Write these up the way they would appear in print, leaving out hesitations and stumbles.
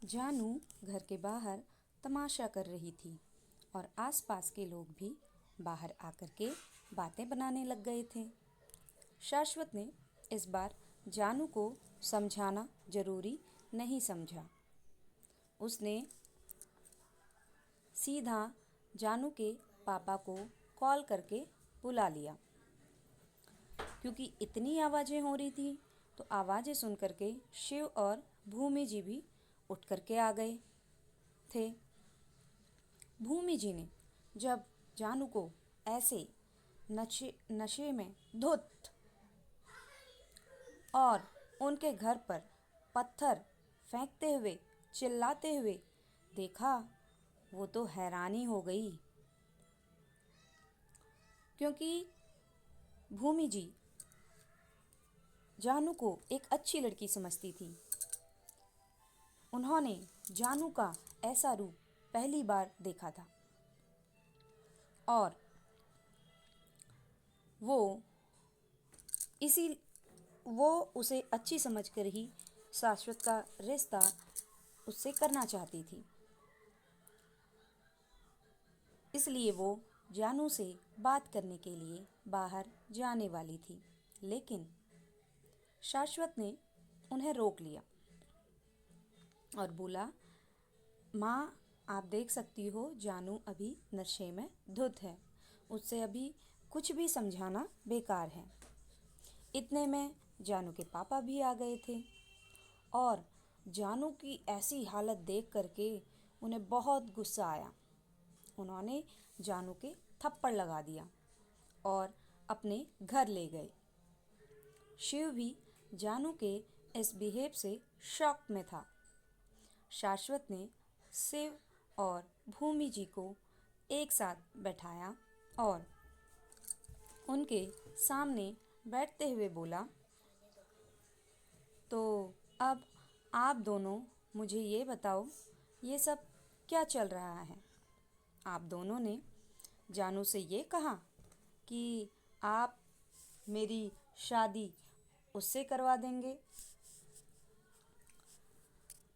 जानू घर के बाहर तमाशा कर रही थी और आसपास के लोग भी बाहर आकर के बातें बनाने लग गए थे। शाश्वत ने इस बार जानू को समझाना जरूरी नहीं समझा। उसने सीधा जानू के पापा को कॉल करके बुला लिया। क्योंकि इतनी आवाज़ें हो रही थी तो आवाज़ें सुन करके शिव और भूमि जी भी उठ करके आ गए थे। भूमि जी ने जब जानू को ऐसे नशे में धुत और उनके घर पर पत्थर फेंकते हुए चिल्लाते हुए देखा, वो तो हैरानी हो गई। क्योंकि भूमि जी जानू को एक अच्छी लड़की समझती थी। उन्होंने जानू का ऐसा रूप पहली बार देखा था और इसी वो उसे अच्छी समझकर ही शाश्वत का रिश्ता उससे करना चाहती थी। इसलिए वो जानू से बात करने के लिए बाहर जाने वाली थी, लेकिन शाश्वत ने उन्हें रोक लिया और बोला, माँ, आप देख सकती हो जानू अभी नशे में धुत है, उससे अभी कुछ भी समझाना बेकार है। इतने में जानू के पापा भी आ गए थे और जानू की ऐसी हालत देख करके उन्हें बहुत गुस्सा आया। उन्होंने जानू के थप्पड़ लगा दिया और अपने घर ले गए। शिव भी जानू के इस बिहेव से शॉक में था। शाश्वत ने शिव और भूमि जी को एक साथ बैठाया और उनके सामने बैठते हुए बोला, तो अब आप दोनों मुझे ये बताओ, ये सब क्या चल रहा है। आप दोनों ने जानू से ये कहा कि आप मेरी शादी उससे करवा देंगे।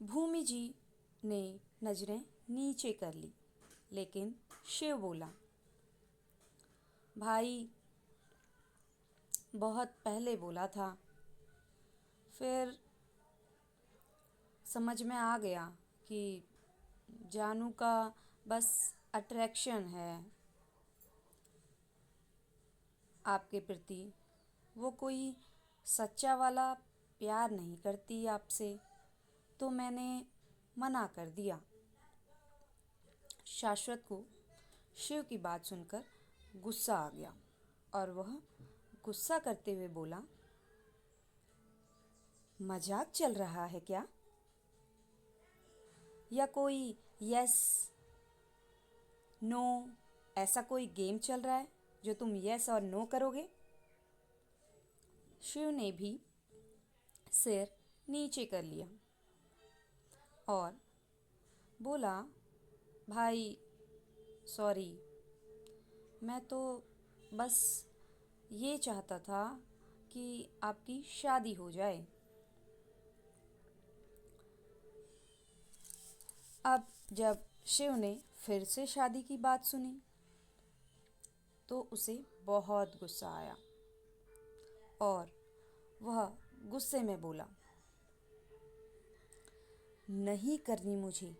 भूमि जी ने नज़रें नीचे कर ली, लेकिन शिव बोला, भाई बहुत पहले बोला था, फिर समझ में आ गया कि जानू का बस अट्रैक्शन है आपके प्रति, वो कोई सच्चा वाला प्यार नहीं करती आपसे, तो मैंने मना कर दिया। शाश्वत को शिव की बात सुनकर गुस्सा आ गया और वह गुस्सा करते हुए बोला, मजाक चल रहा है क्या, या कोई यस नो ऐसा कोई गेम चल रहा है जो तुम यस और नो करोगे। शिव ने भी सिर नीचे कर लिया और बोला, भाई सॉरी, मैं तो बस ये चाहता था कि आपकी शादी हो जाए। अब जब शिव ने फिर से शादी की बात सुनी तो उसे बहुत गुस्सा आया और वह गुस्से में बोला, नहीं करनी मुझे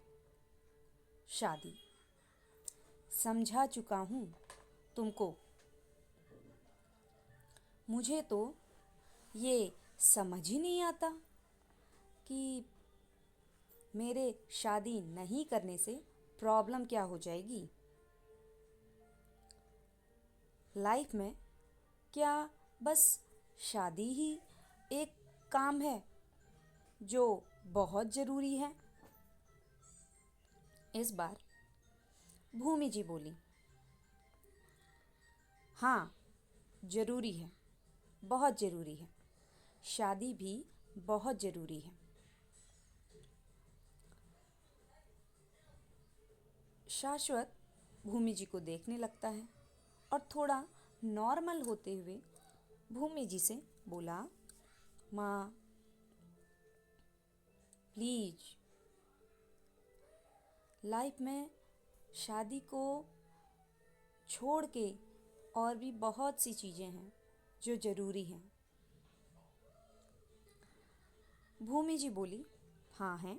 शादी, समझा चुका हूँ तुमको। मुझे तो ये समझ ही नहीं आता कि मेरे शादी नहीं करने से प्रॉब्लम क्या हो जाएगी। लाइफ में क्या बस शादी ही एक काम है जो बहुत ज़रूरी है। इस बार भूमि जी बोली, हाँ ज़रूरी है, बहुत ज़रूरी है, शादी भी बहुत ज़रूरी है। शाश्वत भूमि जी को देखने लगता है और थोड़ा नॉर्मल होते हुए भूमि जी से बोला, माँ प्लीज लाइफ में शादी को छोड़ के और भी बहुत सी चीज़ें हैं जो ज़रूरी हैं। भूमि जी बोली, हाँ हैं,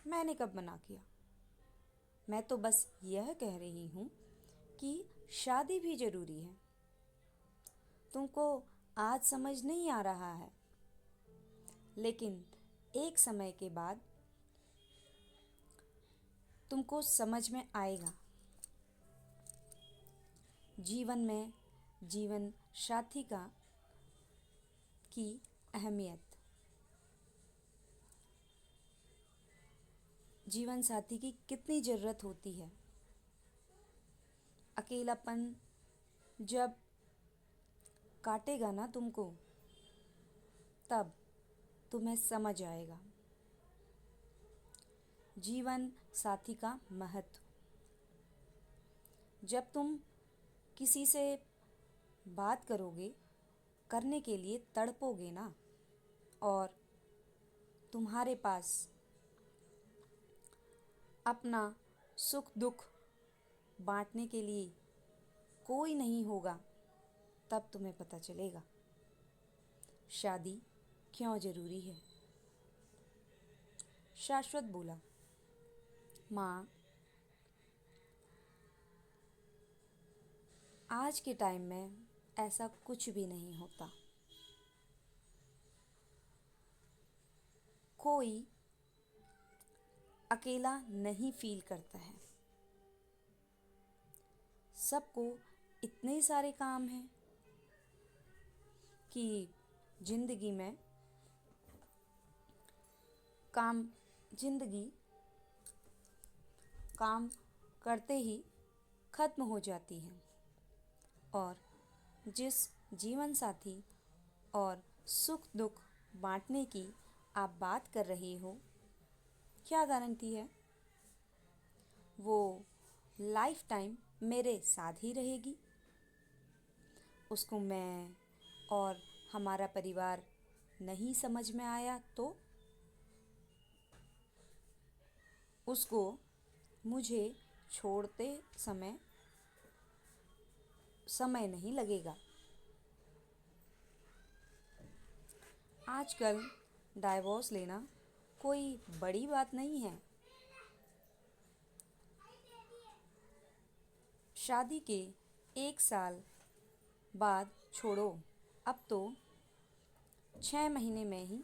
मैंने कब मना किया। मैं तो बस यह कह रही हूँ कि शादी भी ज़रूरी है। तुमको आज समझ नहीं आ रहा है, लेकिन एक समय के बाद तुमको समझ में आएगा। जीवन में जीवन साथी की अहमियत, जीवन साथी की कितनी ज़रूरत होती है। अकेलापन जब काटेगा ना तुमको, तब तुम्हें समझ आएगा जीवन साथी का महत्व। जब तुम किसी से बात करोगे, करने के लिए तड़पोगे ना, और तुम्हारे पास अपना सुख दुख बांटने के लिए कोई नहीं होगा, तब तुम्हें पता चलेगा शादी क्यों ज़रूरी है। शाश्वत बोला, माँ, आज के टाइम में ऐसा कुछ भी नहीं होता। कोई अकेला नहीं फील करता है। सबको इतने सारे काम हैं कि जिंदगी में जिंदगी काम करते ही खत्म हो जाती है। और जिस जीवन साथी और सुख दुख बांटने की आप बात कर रहे हो, क्या गारंटी है वो लाइफ टाइम मेरे साथ ही रहेगी। उसको मैं और हमारा परिवार नहीं समझ में आया तो उसको मुझे छोड़ते समय नहीं लगेगा। आजकल डाइवोर्स लेना कोई बड़ी बात नहीं है। शादी के 1 साल बाद छोड़ो, अब तो 6 महीने में ही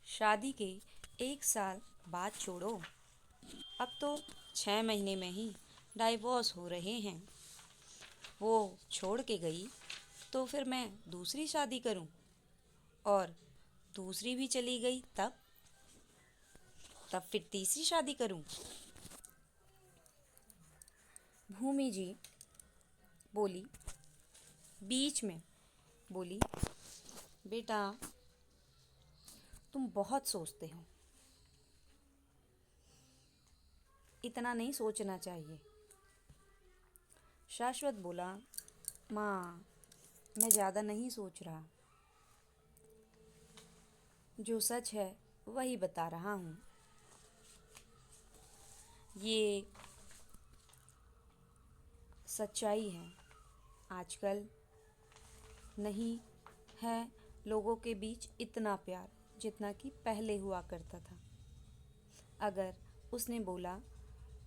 शादी के 1 साल बाद छोड़ो, अब तो 6 महीने में ही डाइवोर्स हो रहे हैं। वो छोड़ के गई तो फिर मैं दूसरी शादी करूं, और दूसरी भी चली गई तब फिर तीसरी शादी करूं। भूमि जी बोली, बीच में बोली, बेटा तुम बहुत सोचते हो, इतना नहीं सोचना चाहिए। शाश्वत बोला, माँ, मैं ज़्यादा नहीं सोच रहा, जो सच है वही बता रहा हूँ। ये सच्चाई है। आजकल नहीं है लोगों के बीच इतना प्यार जितना कि पहले हुआ करता था। अगर उसने बोला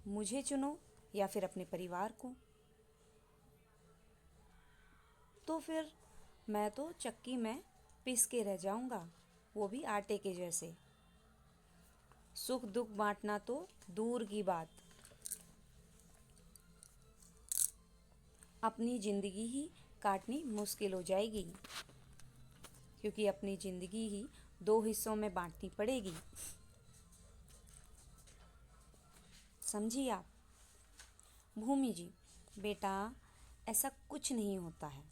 मुझे चुनो या फिर अपने परिवार को, तो फिर मैं तो चक्की में पिस के रह जाऊंगा, वो भी आटे के जैसे। सुख दुख बांटना तो दूर की बात, अपनी ज़िंदगी ही काटनी मुश्किल हो जाएगी, क्योंकि अपनी ज़िंदगी ही 2 हिस्सों में बांटनी पड़ेगी। समझिए आप। भूमि जी, बेटा ऐसा कुछ नहीं होता है,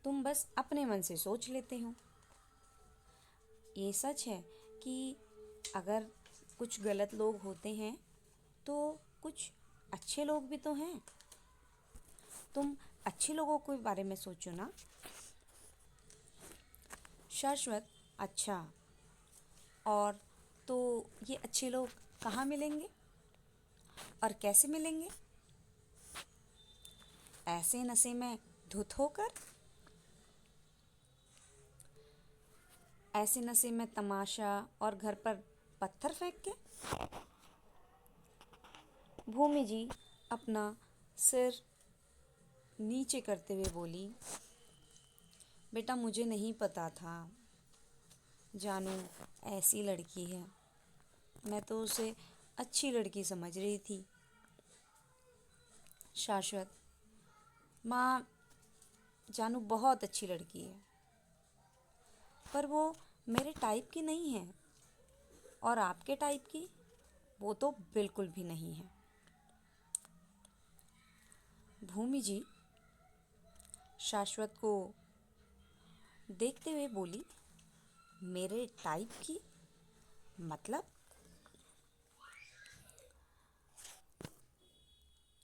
तुम बस अपने मन से सोच लेते हो। ये सच है कि अगर कुछ गलत लोग होते हैं तो कुछ अच्छे लोग भी तो हैं। तुम अच्छे लोगों के बारे में सोचो ना। शाश्वत, अच्छा, और तो ये अच्छे लोग कहाँ मिलेंगे और कैसे मिलेंगे? ऐसे नशे में धुत होकर? ऐसे नशे में तमाशा और घर पर पत्थर फेंक के? भूमि जी अपना सिर नीचे करते हुए बोली, बेटा मुझे नहीं पता था जानू ऐसी लड़की है। मैं तो उसे अच्छी लड़की समझ रही थी। शाश्वत, माँ, जानू बहुत अच्छी लड़की है, पर वो मेरे टाइप की नहीं है, और आपके टाइप की वो तो बिल्कुल भी नहीं है। भूमि जी शाश्वत को देखते हुए बोली, मेरे टाइप की मतलब?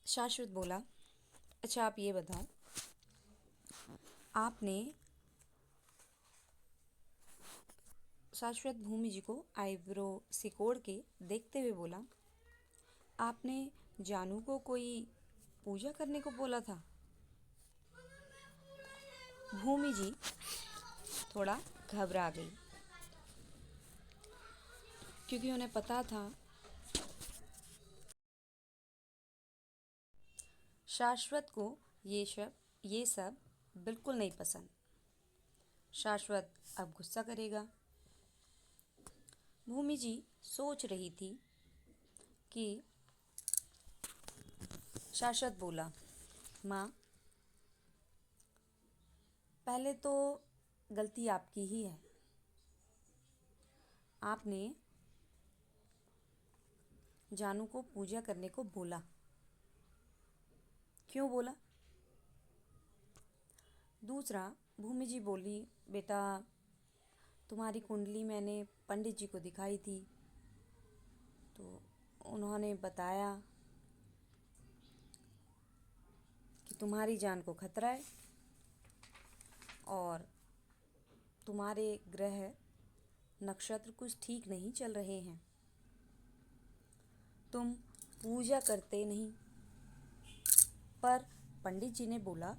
शाश्वत बोला, अच्छा आप ये बताओ, आपने शाश्वत भूमि जी को आईब्रो सिकोड़ के देखते हुए बोला, आपने जानू को कोई पूजा करने को बोला था? भूमि जी थोड़ा घबरा गई, क्योंकि उन्हें पता था शाश्वत को ये सब बिल्कुल नहीं पसंद। शाश्वत अब गुस्सा करेगा। भूमि जी सोच रही थी कि शाश्वत बोला, माँ, पहले तो गलती आपकी ही है। आपने जानू को पूजा करने को बोला। क्यों बोला? दूसरा, भूमि जी बोली, बेटा तुम्हारी कुंडली मैंने पंडित जी को दिखाई थी, तो उन्होंने बताया कि तुम्हारी जान को खतरा है और तुम्हारे ग्रह नक्षत्र कुछ ठीक नहीं चल रहे हैं। तुम पूजा करते नहीं। पर पंडित जी ने बोला,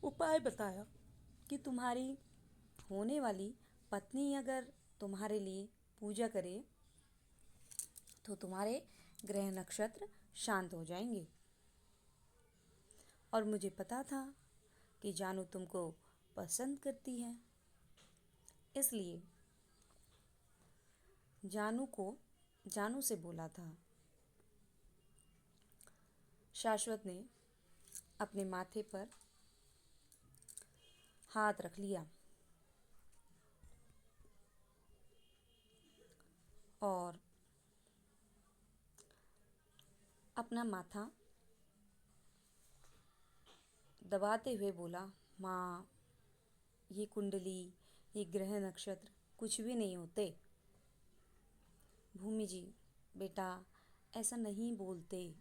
उपाय बताया कि तुम्हारी होने वाली पत्नी अगर तुम्हारे लिए पूजा करे तो तुम्हारे ग्रह नक्षत्र शांत हो जाएंगे। और मुझे पता था कि जानू तुमको पसंद करती है, इसलिए जानू से बोला था। शाश्वत ने अपने माथे पर हाथ रख लिया और अपना माथा दबाते हुए बोला, माँ, ये कुंडली, ये ग्रह नक्षत्र कुछ भी नहीं होते। भूमि जी, बेटा ऐसा नहीं बोलते।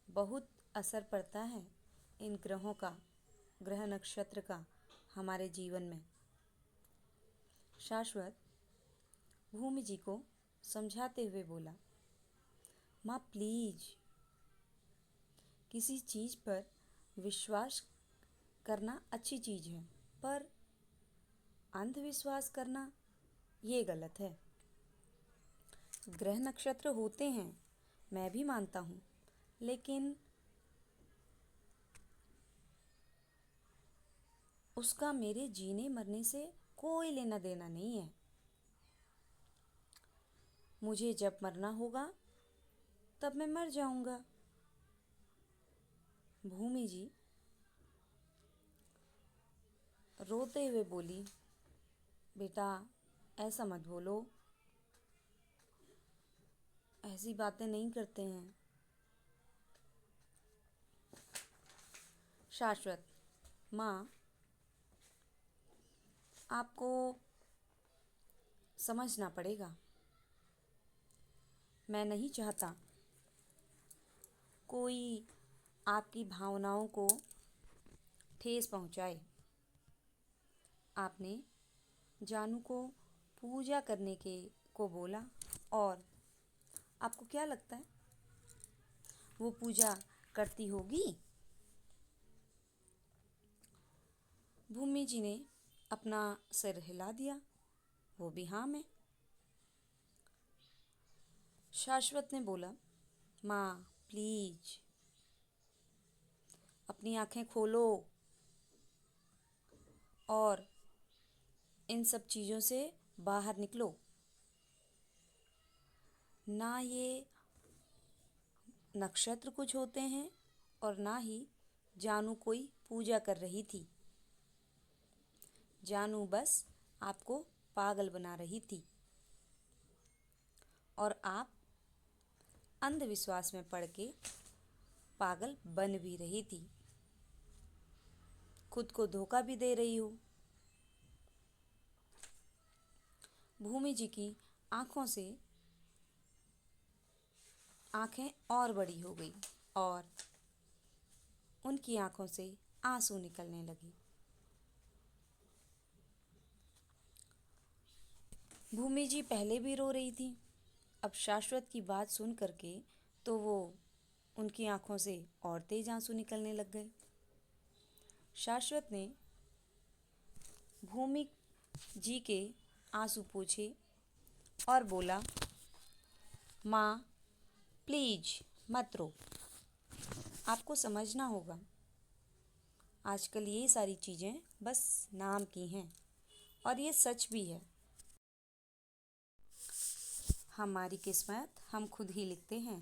बहुत असर पड़ता है इन ग्रहों का, ग्रह नक्षत्र का हमारे जीवन में। शाश्वत भूमि जी को समझाते हुए बोला, माँ प्लीज, किसी चीज़ पर विश्वास करना अच्छी चीज़ है, पर अंधविश्वास करना ये गलत है। ग्रह नक्षत्र होते हैं, मैं भी मानता हूँ, लेकिन उसका मेरे जीने मरने से कोई लेना देना नहीं है। मुझे जब मरना होगा तब मैं मर जाऊंगा। भूमि जी रोते हुए बोली, बेटा ऐसा मत बोलो, ऐसी बातें नहीं करते हैं। शाश्वत, माँ, आपको समझना पड़ेगा। मैं नहीं चाहता कोई आपकी भावनाओं को ठेस पहुंचाए। आपने जानू को पूजा करने के को बोला और आपको क्या लगता है वो पूजा करती होगी? भूमि जी ने अपना सिर हिला दिया, वो भी हाँ में। शाश्वत ने बोला, माँ प्लीज अपनी आंखें खोलो और इन सब चीज़ों से बाहर निकलो। ना ये नक्षत्र कुछ होते हैं और ना ही जानू कोई पूजा कर रही थी। जानू बस आपको पागल बना रही थी और आप अंधविश्वास में पड़ के पागल बन भी रही थी, खुद को धोखा भी दे रही हो। भूमि जी की आंखों से आंखें और बड़ी हो गई और उनकी आंखों से आंसू निकलने लगे। भूमि जी पहले भी रो रही थी, अब शाश्वत की बात सुन करके तो वो उनकी आंखों से और तेज आंसू निकलने लग गए। शाश्वत ने भूमि जी के आंसू पोंछे और बोला, माँ प्लीज मत रो, आपको समझना होगा आजकल ये सारी चीज़ें बस नाम की हैं और ये सच भी है। हमारी किस्मत हम खुद ही लिखते हैं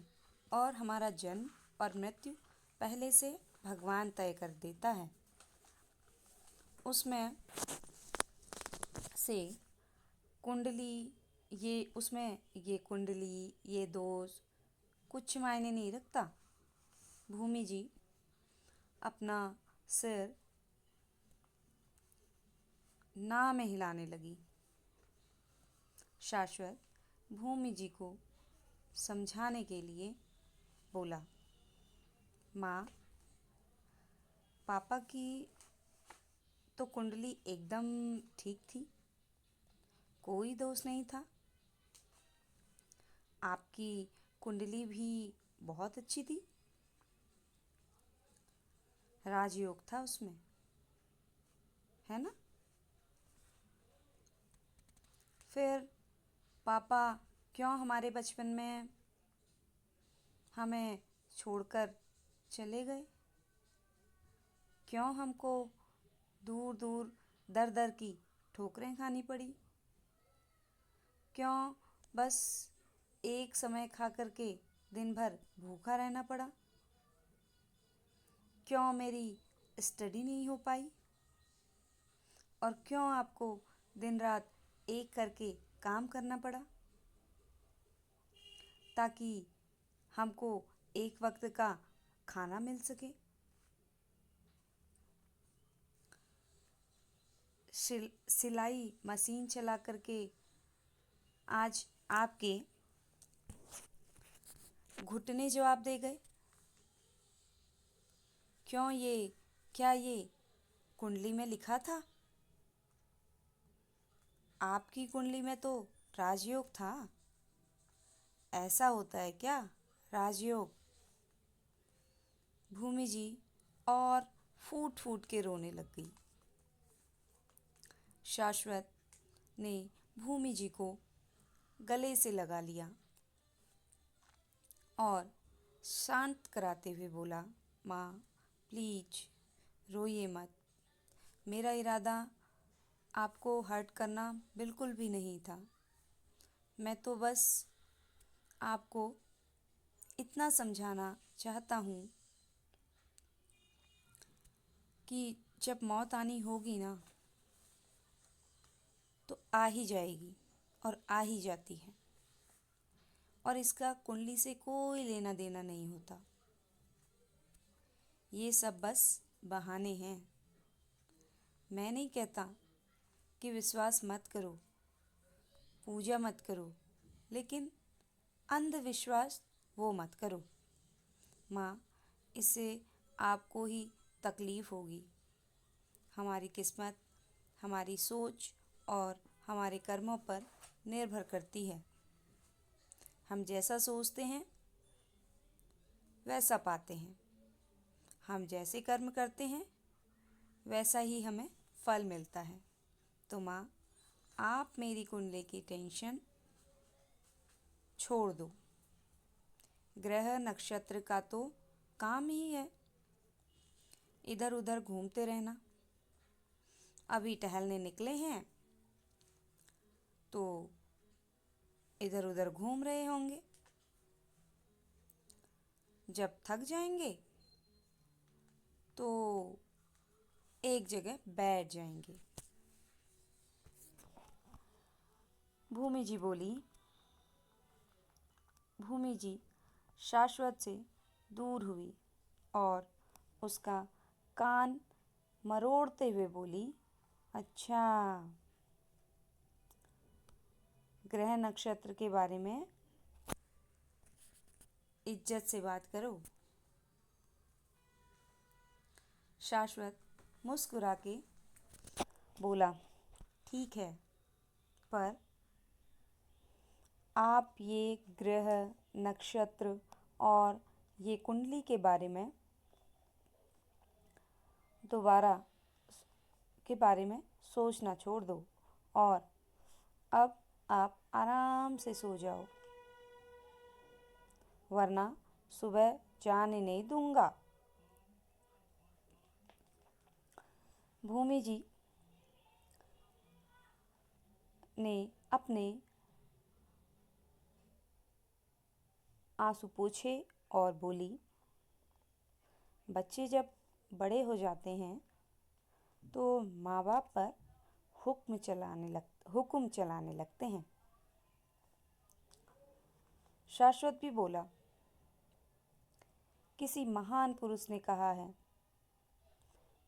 और हमारा जन्म और मृत्यु पहले से भगवान तय कर देता है। उसमें से कुंडली उसमें ये कुंडली, ये दोष कुछ मायने नहीं रखता। भूमि जी अपना सिर ना में हिलाने लगी। शाश्वत भूमि जी को समझाने के लिए बोला, माँ पापा की तो कुंडली एकदम ठीक थी, कोई दोष नहीं था। आपकी कुंडली भी बहुत अच्छी थी, राजयोग था उसमें, है ना? फिर पापा क्यों हमारे बचपन में हमें छोड़कर चले गए? क्यों हमको दूर दूर दर दर की ठोकरें खानी पड़ी? क्यों बस एक समय खा करके दिन भर भूखा रहना पड़ा? क्यों मेरी स्टडी नहीं हो पाई? और क्यों आपको दिन रात एक करके काम करना पड़ा ताकि हमको एक वक्त का खाना मिल सके? सिलाई मशीन चला करके आज आपके घुटने जवाब दे गए? क्या ये कुंडली में लिखा था? आपकी कुंडली में तो राजयोग था। ऐसा होता है क्या राजयोग? भूमि जी और फूट फूट के रोने लग गई। शाश्वत ने भूमि जी को गले से लगा लिया और शांत कराते हुए बोला, माँ प्लीज रोइए मत, मेरा इरादा आपको हर्ट करना बिल्कुल भी नहीं था। मैं तो बस आपको इतना समझाना चाहता हूँ कि जब मौत आनी होगी ना तो आ ही जाएगी और आ ही जाती है और इसका कुंडली से कोई लेना देना नहीं होता। ये सब बस बहाने हैं। मैं नहीं कहता कि विश्वास मत करो, पूजा मत करो, लेकिन अंधविश्वास वो मत करो। माँ इससे आपको ही तकलीफ़ होगी। हमारी किस्मत हमारी सोच और हमारे कर्मों पर निर्भर करती है। हम जैसा सोचते हैं वैसा पाते हैं। हम जैसे कर्म करते हैं वैसा ही हमें फल मिलता है। तो माँ, आप मेरी कुंडली की टेंशन छोड़ दो। ग्रह नक्षत्र का तो काम ही है इधर उधर घूमते रहना। अभी टहलने निकले हैं तो इधर उधर घूम रहे होंगे। जब थक जाएंगे तो एक जगह बैठ जाएंगे। भूमि जी बोली। भूमि जी शाश्वत से दूर हुई और उसका कान मरोड़ते हुए बोली, अच्छा, ग्रह नक्षत्र के बारे में इज्जत से बात करो। शाश्वत मुस्कुरा के बोला, ठीक है, पर आप ये ग्रह नक्षत्र और ये कुंडली के बारे में दोबारा के बारे में सोचना छोड़ दो और अब आप आराम से सो जाओ, वरना सुबह जाने नहीं दूंगा। भूमि जी ने अपने आंसू पोंछे और बोली, बच्चे जब बड़े हो जाते हैं तो माँ बाप पर हुक्म चलाने लगते हैं। शाश्वत भी बोला, किसी महान पुरुष ने कहा है,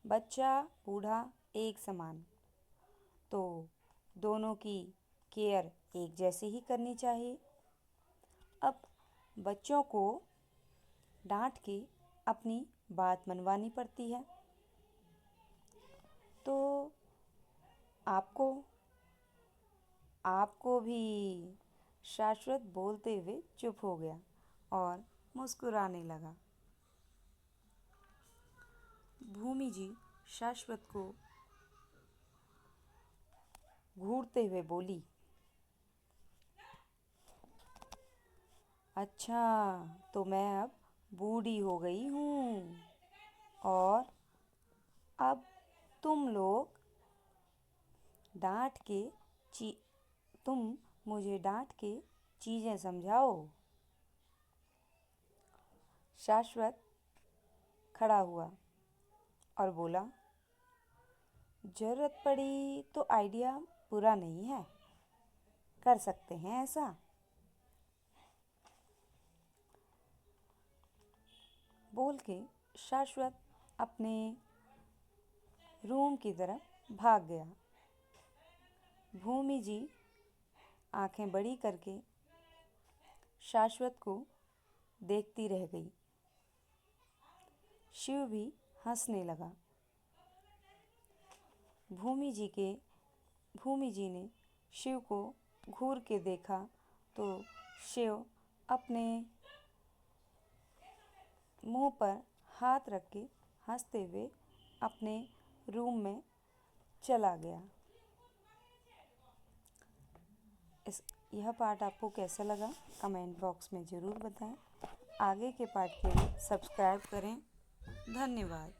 बच्चा बूढ़ा एक समान, तो दोनों की केयर एक जैसे ही करनी चाहिए। अब बच्चों को डांट के अपनी बात मनवानी पड़ती है, तो आपको भी। शाश्वत बोलते हुए चुप हो गया और मुस्कुराने लगा। भूमि जी शाश्वत को घूरते हुए बोली, अच्छा, तो मैं अब बूढ़ी हो गई हूँ और अब तुम लोग डांट के तुम मुझे डांट के चीज़ें समझाओ। शाश्वत खड़ा हुआ और बोला, जरूरत पड़ी तो आइडिया बुरा नहीं है, कर सकते हैं ऐसा। बोल के शाश्वत अपने रूम की तरफ भाग गया। भूमि जी आंखें बड़ी करके शाश्वत को देखती रह गई। शिव भी हंसने लगा। भूमि जी ने शिव को घूर के देखा तो शिव अपने मुंह पर हाथ रख के हंसते हुए अपने रूम में चला गया। यह पार्ट आपको कैसा लगा कमेंट बॉक्स में ज़रूर बताएं। आगे के पार्ट के लिए सब्सक्राइब करें। धन्यवाद।